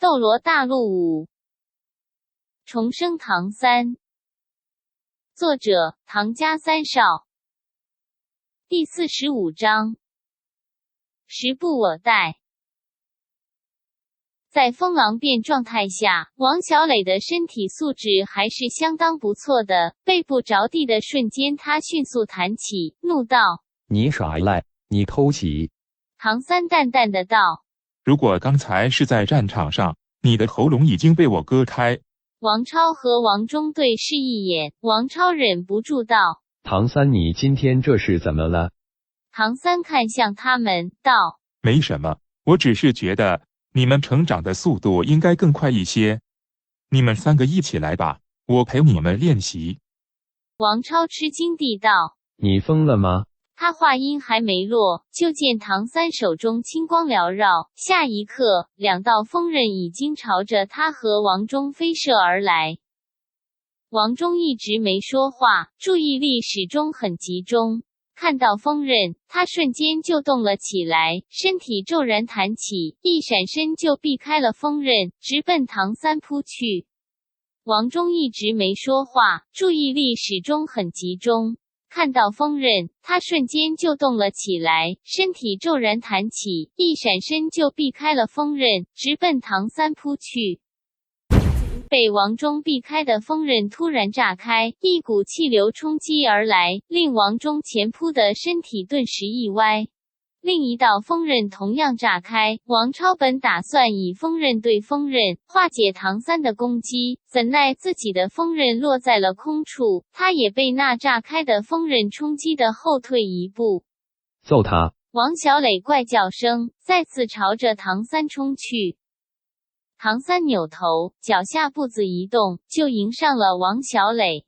斗罗大陆5重生唐三，作者唐家三少。第45章，时不我待。在风狼变状态下，王小磊的身体素质还是相当不错的。背部着地的瞬间，他迅速弹起，怒道：“你耍赖，你偷袭！”唐三淡淡的道：“如果刚才是在战场上，你的喉咙已经被我割开。”王超和王忠对视一眼，王超忍不住道：“唐三，你今天这是怎么了？”唐三看向他们，道：“没什么，我只是觉得你们成长的速度应该更快一些。你们3个一起来吧，我陪你们练习。”王超吃惊地道：“你疯了吗？”他话音还没落，就见唐三手中青光缭绕，下一刻，2道锋刃已经朝着他和王忠飞射而来。王忠一直没说话，注意力始终很集中。看到锋刃，他瞬间就动了起来，身体骤然弹起，一闪身就避开了锋刃，直奔唐三扑去。王忠一直没说话，注意力始终很集中。看到锋刃，他瞬间就动了起来，身体骤然弹起，一闪身就避开了锋刃，直奔唐三扑去。被王忠避开的锋刃突然炸开，一股气流冲击而来，令王忠前扑的身体顿时一歪。另一道锋刃同样炸开，王超本打算以锋刃对锋刃化解唐三的攻击，怎奈自己的锋刃落在了空处，他也被那炸开的锋刃冲击的后退一步。揍他！王小磊怪叫声再次朝着唐三冲去。唐三扭头，脚下步子一动，就迎上了王小磊。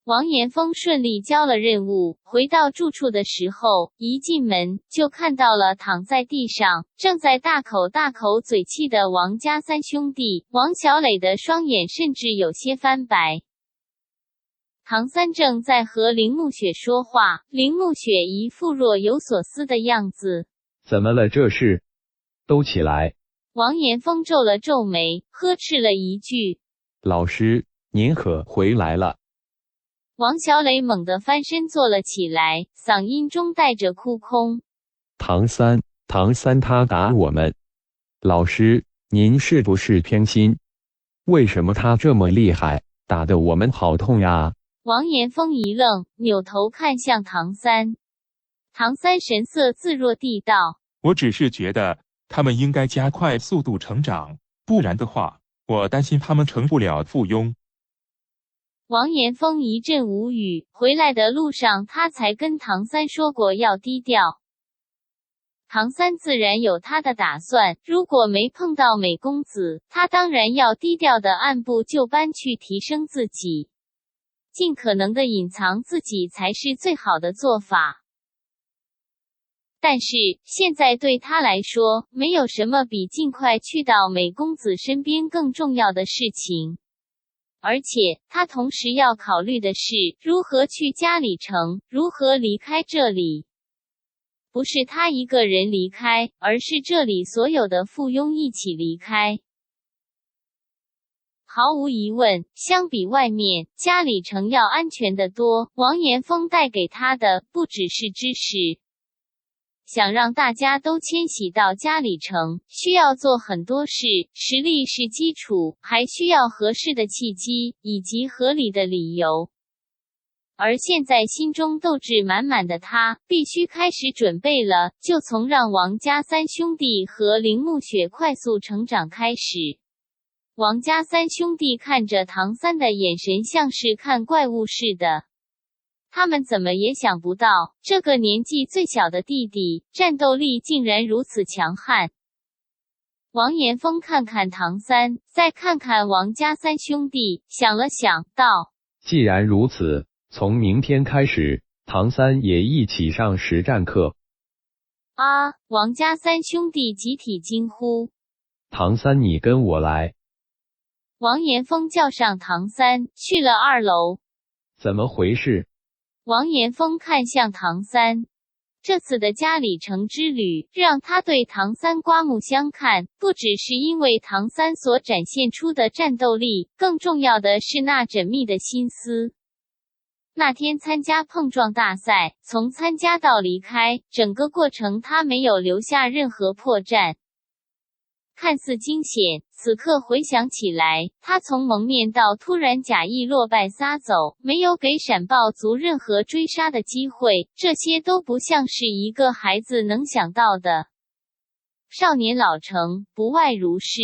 王岩峰顺利交了任务，回到住处的时候，一进门就看到了躺在地上正在大口嘴气的王家三兄弟。王小磊的双眼甚至有些翻白。唐三正在和林暮雪说话，林暮雪一副若有所思的样子。怎么了这是？都起来！王岩峰皱了皱眉，呵斥了一句：“老师，您可回来了。”王小磊猛地翻身坐了起来，嗓音中带着哭空：“唐三他打我们，老师，您是不是偏心？为什么他这么厉害，打得我们好痛呀？”王岩峰一愣，扭头看向唐三。唐三神色自若地道：“我只是觉得他们应该加快速度成长，不然的话，我担心他们成不了附庸。”王岩峰一阵无语，回来的路上他才跟唐三说过要低调。唐三自然有他的打算，如果没碰到美公子，他当然要低调的按部就班去提升自己，尽可能的隐藏自己才是最好的做法。但是现在对他来说，没有什么比尽快去到美公子身边更重要的事情。而且他同时要考虑的是如何去嘉里城，如何离开这里。不是他一个人离开，而是这里所有的附庸一起离开。毫无疑问，相比外面，嘉里城要安全得多。王岩峰带给他的不只是知识。想让大家都迁徙到嘉里城，需要做很多事，实力是基础，还需要合适的契机，以及合理的理由。而现在心中斗志满满的他，必须开始准备了，就从让王家三兄弟和林暮雪快速成长开始。王家三兄弟看着唐三的眼神像是看怪物似的。他们怎么也想不到，这个年纪最小的弟弟，战斗力竟然如此强悍。王岩峰看看唐三，再看看王家三兄弟，想了想，道：“既然如此，从明天开始，唐三也一起上实战课。”啊！王家三兄弟集体惊呼：“唐三，你跟我来！”王岩峰叫上唐三，去了2楼。怎么回事？王岩峰看向唐三，这次的嘉里城之旅让他对唐三刮目相看，不只是因为唐三所展现出的战斗力，更重要的是那缜密的心思。那天参加碰撞大赛，从参加到离开，整个过程他没有留下任何破绽。看似惊险，此刻回想起来，他从蒙面到突然假意落败撒走，没有给闪豹族任何追杀的机会，这些都不像是一个孩子能想到的。少年老成，不外如是。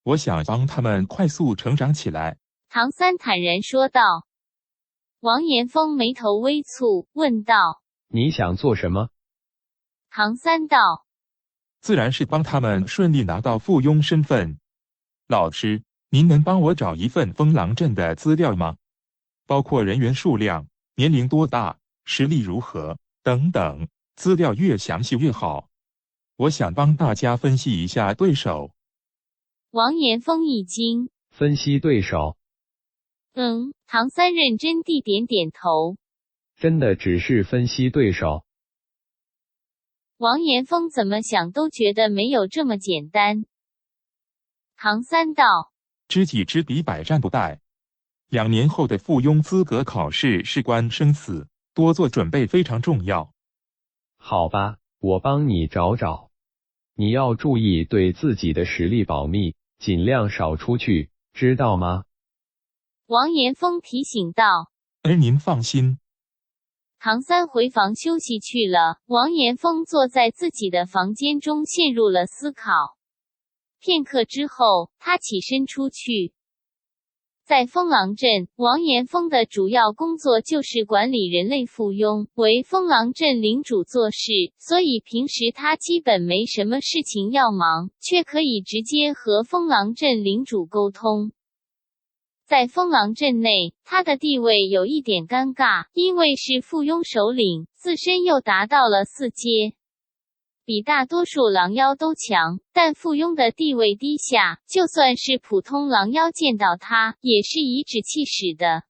我想帮他们快速成长起来。唐三坦然说道。王延峰眉头微蹙，问道：你想做什么？唐三道：自然是帮他们顺利拿到附庸身份。老师，您能帮我找一份风狼镇的资料吗？包括人员数量、年龄多大、实力如何等等，资料越详细越好。我想帮大家分析一下对手。王延峰一惊，分析对手？唐三认真地点点头。真的只是分析对手？王延峰怎么想都觉得没有这么简单。唐三道：知己知彼，百战不殆。2年后的附庸资格考试事关生死，多做准备非常重要。好吧，我帮你找找。你要注意对自己的实力保密，尽量少出去，知道吗？王延峰提醒道。您放心。唐三回房休息去了，王延峰坐在自己的房间中陷入了思考。片刻之后，他起身出去。在风狼镇，王延峰的主要工作就是管理人类附庸，为风狼镇领主做事，所以平时他基本没什么事情要忙，却可以直接和风狼镇领主沟通。在风狼镇内，他的地位有一点尴尬，因为是附庸首领，自身又达到了4阶。比大多数狼妖都强，但附庸的地位低下，就算是普通狼妖见到他，也是颐指气使的。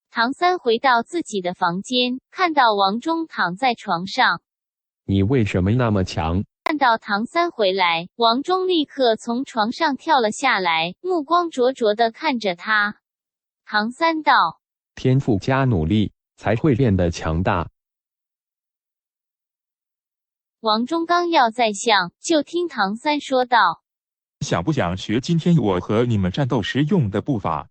唐三回到自己的房间，看到王忠躺在床上。你为什么那么强？看到唐三回来，王忠立刻从床上跳了下来，目光灼灼地看着他。唐三道：天赋加努力，才会变得强大。王忠刚要再向，就听唐三说道：想不想学今天我和你们战斗时用的步伐？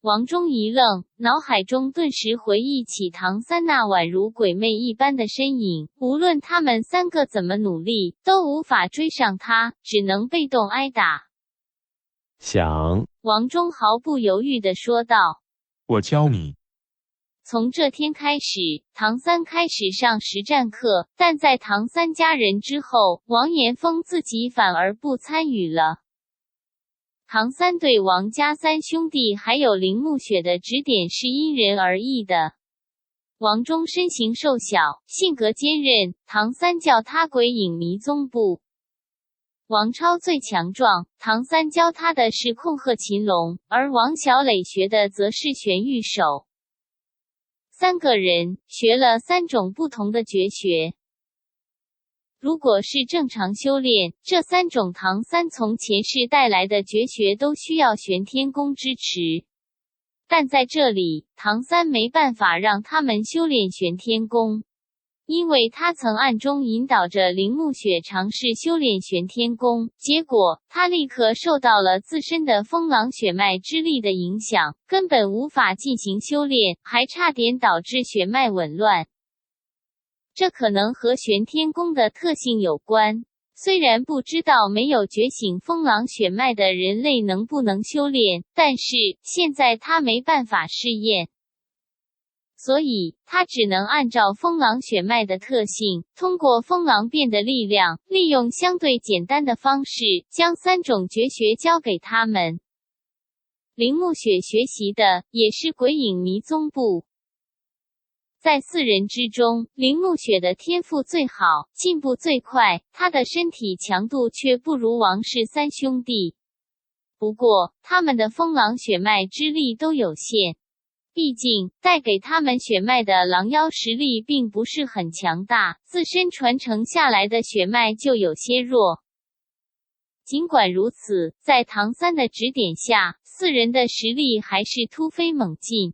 王忠一愣，脑海中顿时回忆起唐三那宛如鬼魅一般的身影，无论他们3个怎么努力，都无法追上他，只能被动挨打。想。王忠毫不犹豫地说道：我教你。从这天开始，唐三开始上实战课，但在唐三家人之后，王延峰自己反而不参与了。唐三对王家3兄弟还有铃木雪的指点是因人而异的。王忠身形瘦小，性格坚韧，唐三叫他鬼影迷踪步。王超最强壮，唐三教他的是控鹤擒龙，而王小磊学的则是玄玉手。3个人学了3种不同的绝学。如果是正常修炼，这3种唐三从前世带来的绝学都需要玄天功支持。但在这里，唐三没办法让他们修炼玄天功，因为他曾暗中引导着铃木雪尝试修炼玄天功，结果他立刻受到了自身的风狼血脉之力的影响，根本无法进行修炼，还差点导致血脉紊乱。这可能和玄天功的特性有关。虽然不知道没有觉醒风狼血脉的人类能不能修炼，但是现在他没办法试验，所以他只能按照风狼血脉的特性，通过风狼变的力量，利用相对简单的方式，将3种绝学教给他们。铃木雪学习的也是鬼影迷踪步。在4人之中，铃木雪的天赋最好，进步最快，他的身体强度却不如王氏3兄弟。不过，他们的风狼血脉之力都有限。毕竟，带给他们血脉的狼妖实力并不是很强大，自身传承下来的血脉就有些弱。尽管如此，在唐三的指点下，4人的实力还是突飞猛进。